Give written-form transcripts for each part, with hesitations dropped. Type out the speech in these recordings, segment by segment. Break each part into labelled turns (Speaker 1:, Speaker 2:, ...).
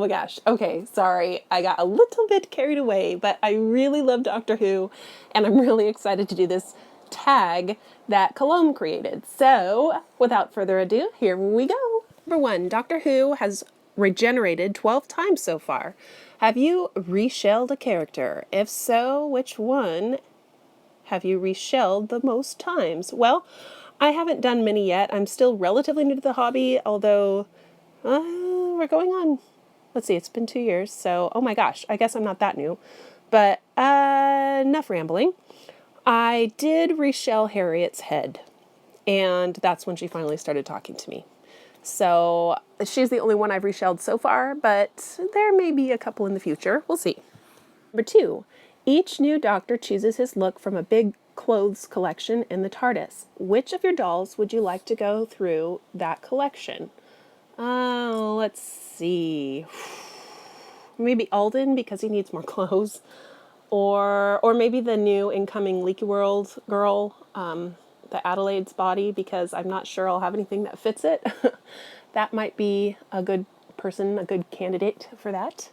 Speaker 1: my gosh. Okay, sorry. I got a little bit carried away, but I really love Doctor Who, and I'm really excited to do this tag that Cologne created. So, without further ado, here we go. Number 1, Doctor Who has regenerated 12 times so far. Have you reshelled a character? If so, which one have you reshelled the most times? Well, I haven't done many yet. I'm still relatively new to the hobby, although we're going on, let's see, it's been 2 years, so, oh my gosh, I guess I'm not that new. But enough rambling. I did reshell Harriet's head, and that's when she finally started talking to me. So she's the only one I've reshelled so far, but there may be a couple in the future. We'll see. Number 2, each new Doctor chooses his look from a big clothes collection in the TARDIS. Which of your dolls would you like to go through that collection? Let's see. Maybe Alden because he needs more clothes. Or maybe the new incoming Leaky World girl, the Adelaide's body, because I'm not sure I'll have anything that fits it. That might be a good person, a good candidate for that.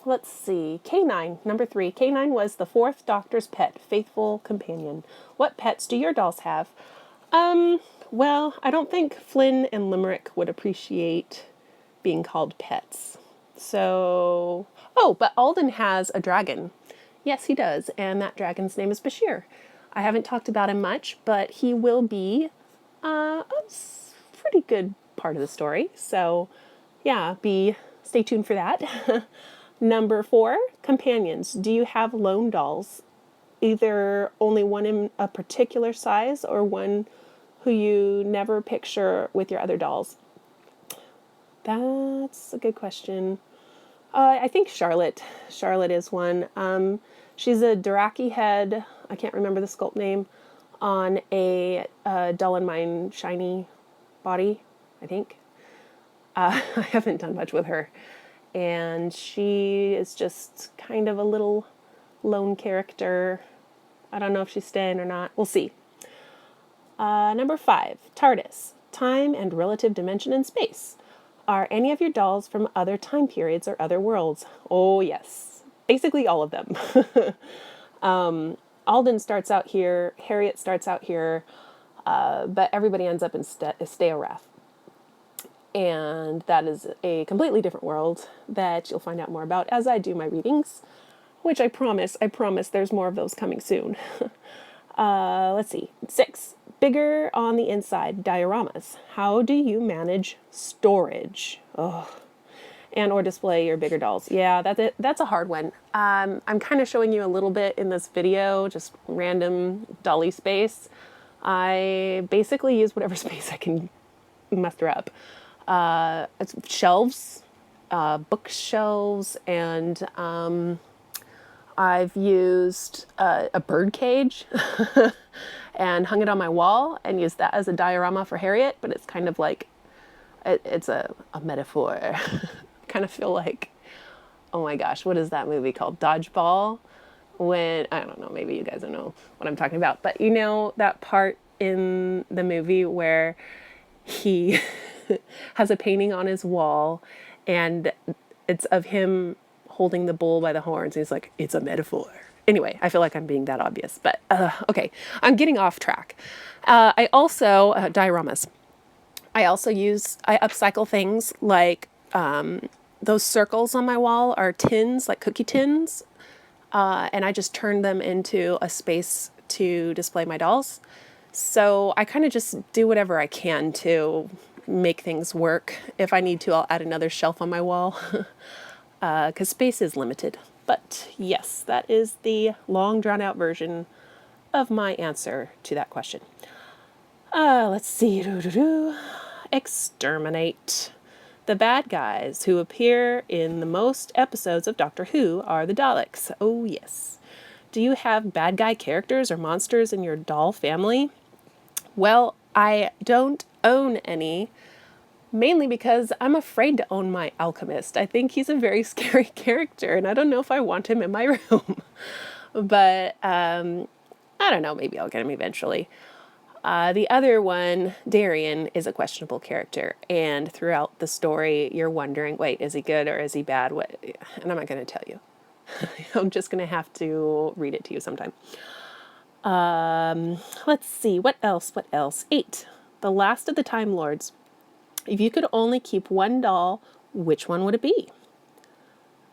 Speaker 1: Let's see. K9, number 3. K9 was the 4th Doctor's pet, faithful companion. What pets do your dolls have? Well, I don't think Flynn and Limerick would appreciate being called pets. So, oh, but Alden has a dragon. Yes, he does, and that dragon's name is Bashir. I haven't talked about him much, but he will be a pretty good part of the story. So, yeah, stay tuned for that. Number 4, companions. Do you have lone dolls? Either only one in a particular size or one who you never picture with your other dolls? That's a good question. I think Charlotte. Charlotte is one. She's a Dyraki head. I can't remember the sculpt name. On a Dull and Mine shiny body, I think. I haven't done much with her. And she is just kind of a little lone character. I don't know if she's staying or not. We'll see. Number 5, TARDIS. Time and relative dimension in space. Are any of your dolls from other time periods or other worlds? Oh, yes. Basically all of them. Alden starts out here, Harriet starts out here, but everybody ends up in Steorath. And that is a completely different world that you'll find out more about as I do my readings, which I promise there's more of those coming soon. Let's see. 6, bigger on the inside, dioramas. How do you manage storage? And or display your bigger dolls? Yeah, that's a hard one. I'm kind of showing you a little bit in this video, just random dolly space. I basically use whatever space I can muster up. It's shelves, bookshelves, and I've used a bird cage and hung it on my wall and used that as a diorama for Harriet, but it's kind of like, it's a metaphor. Kind of feel like, oh my gosh, what is that movie called? Dodgeball? When, I don't know, maybe you guys don't know what I'm talking about, but you know that part in the movie where he has a painting on his wall and it's of him holding the bull by the horns. He's like, it's a metaphor. Anyway, I feel like I'm being that obvious, but okay, I'm getting off track. I also, dioramas. I upcycle things like those circles on my wall are tins, like cookie tins, and I just turn them into a space to display my dolls. So I kind of just do whatever I can to make things work. If I need to, I'll add another shelf on my wall, because space is limited. But yes, that is the long drawn-out version of my answer to that question. Let's see. Exterminate. The bad guys who appear in the most episodes of Doctor Who are the Daleks. Oh, yes. Do you have bad guy characters or monsters in your doll family? Well, I don't own any, mainly because I'm afraid to own my alchemist. I think he's a very scary character, and I don't know if I want him in my room. But, I don't know, maybe I'll get him eventually. The other one, Darian, is a questionable character, and throughout the story, you're wondering, wait, is he good or is he bad? What? And I'm not going to tell you. I'm just going to have to read it to you sometime. Let's see, what else? 8. The Last of the Time Lords. If you could only keep one doll, which one would it be?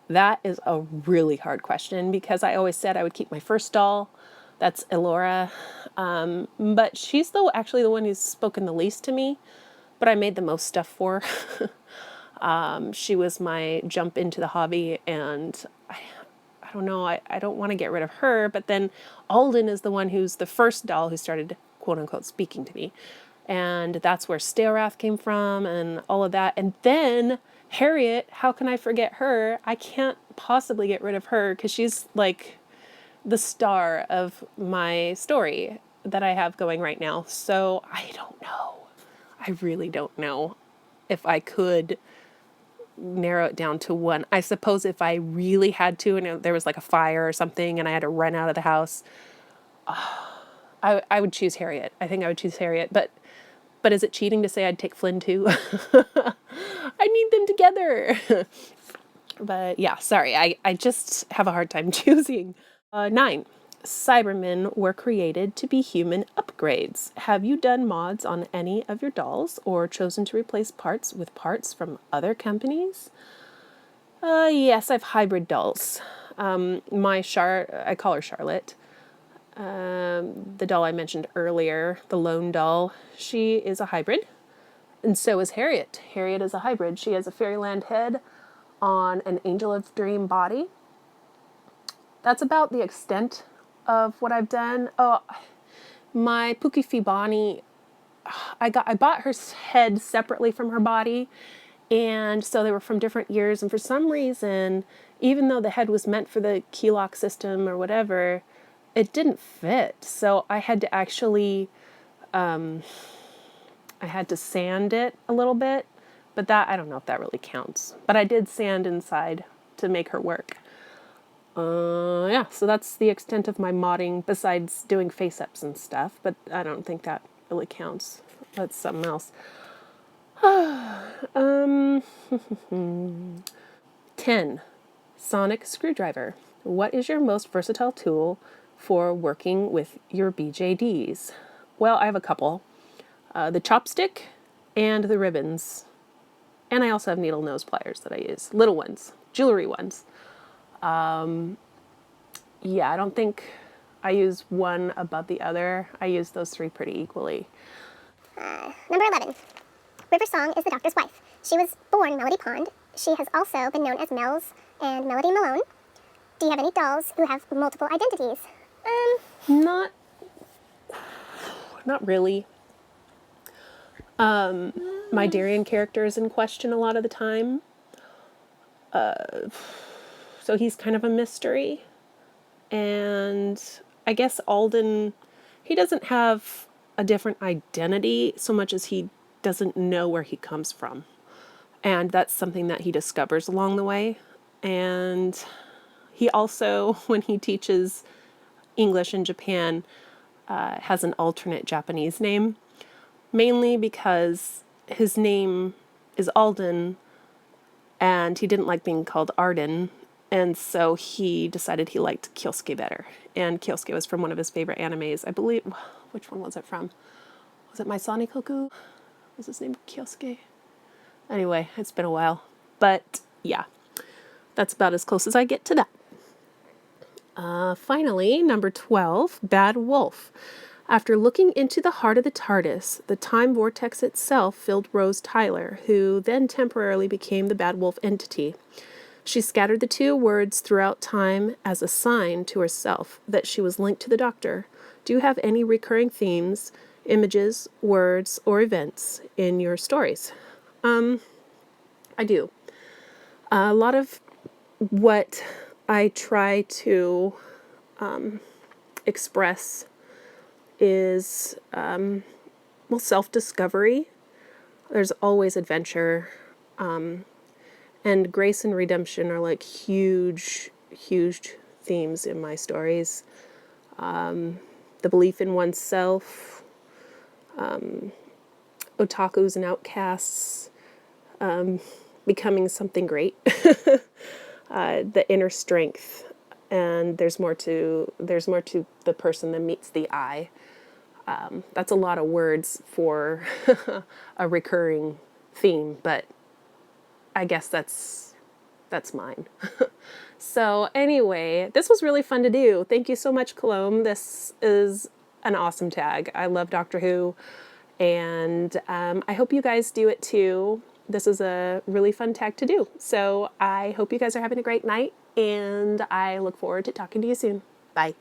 Speaker 1: That is a really hard question because I always said I would keep my first doll. That's Elora. But she's actually the one who's spoken the least to me, but I made the most stuff for her. She was my jump into the hobby, and I don't know, I don't want to get rid of her, but then Alden is the one who's the first doll who started, quote unquote, speaking to me. And that's where Steelrath came from and all of that. And then Harriet, how can I forget her? I can't possibly get rid of her because she's like the star of my story that I have going right now. So I don't know. I really don't know if I could narrow it down to one. I suppose if I really had to, and there was like a fire or something and I had to run out of the house, I would choose Harriet. I think I would choose Harriet. But is it cheating to say I'd take Flynn too? I need them together. But yeah, sorry. I just have a hard time choosing. 9. Cybermen were created to be human upgrades. Have you done mods on any of your dolls or chosen to replace parts with parts from other companies? Yes, I've hybrid dolls. I call her Charlotte. The doll I mentioned earlier, the lone doll, she is a hybrid. And so is Harriet. Harriet is a hybrid. She has a Fairyland head on an Angel of Dream body. That's about the extent of what I've done. Oh, my Pookie Fibani, I bought her head separately from her body, and so they were from different years, and for some reason, even though the head was meant for the key lock system or whatever, it didn't fit. So I had to actually I had to sand it a little bit, but that, I don't know if that really counts. But I did sand inside to make her work. Yeah, so that's the extent of my modding besides doing face-ups and stuff, but I don't think that really counts. That's something else. 10. Sonic screwdriver. What is your most versatile tool for working with your BJDs? Well, I have a couple. The chopstick and the ribbons. And I also have needle nose pliers that I use. Little ones. Jewelry ones. Yeah, I don't think I use one above the other. I use those 3 pretty equally.
Speaker 2: Number 11. River Song is the doctor's wife. She was born Melody Pond. She has also been known as Mel's and Melody Malone. Do you have any dolls who have multiple identities?
Speaker 1: Not really. My Darian character is in question a lot of the time. So he's kind of a mystery. And I guess Alden, he doesn't have a different identity so much as he doesn't know where he comes from. And that's something that he discovers along the way. And he also, when he teaches English in Japan, has an alternate Japanese name, mainly because his name is Alden and he didn't like being called Arden. And so he decided he liked Kyosuke better. And Kyosuke was from one of his favorite animes. I believe, which one was it from? Was it My Sonic Koku? Was his name Kyosuke? Anyway, it's been a while. But yeah, that's about as close as I get to that. Finally, number 12, Bad Wolf. After looking into the heart of the TARDIS, the time vortex itself filled Rose Tyler, who then temporarily became the Bad Wolf entity. She scattered the 2 words throughout time as a sign to herself that she was linked to the Doctor. Do you have any recurring themes, images, words, or events in your stories? I do. A lot of what I try to express is, self-discovery. There's always adventure. And grace and redemption are like huge, huge themes in my stories. The belief in oneself, otakus and outcasts becoming something great. The inner strength, and there's more to the person than meets the eye. That's a lot of words for a recurring theme, but I guess that's mine. So anyway, this was really fun to do. Thank you so much, Colombe. This is an awesome tag. I love Doctor Who, and I hope you guys do it too. This is a really fun tag to do. So I hope you guys are having a great night, and I look forward to talking to you soon. Bye.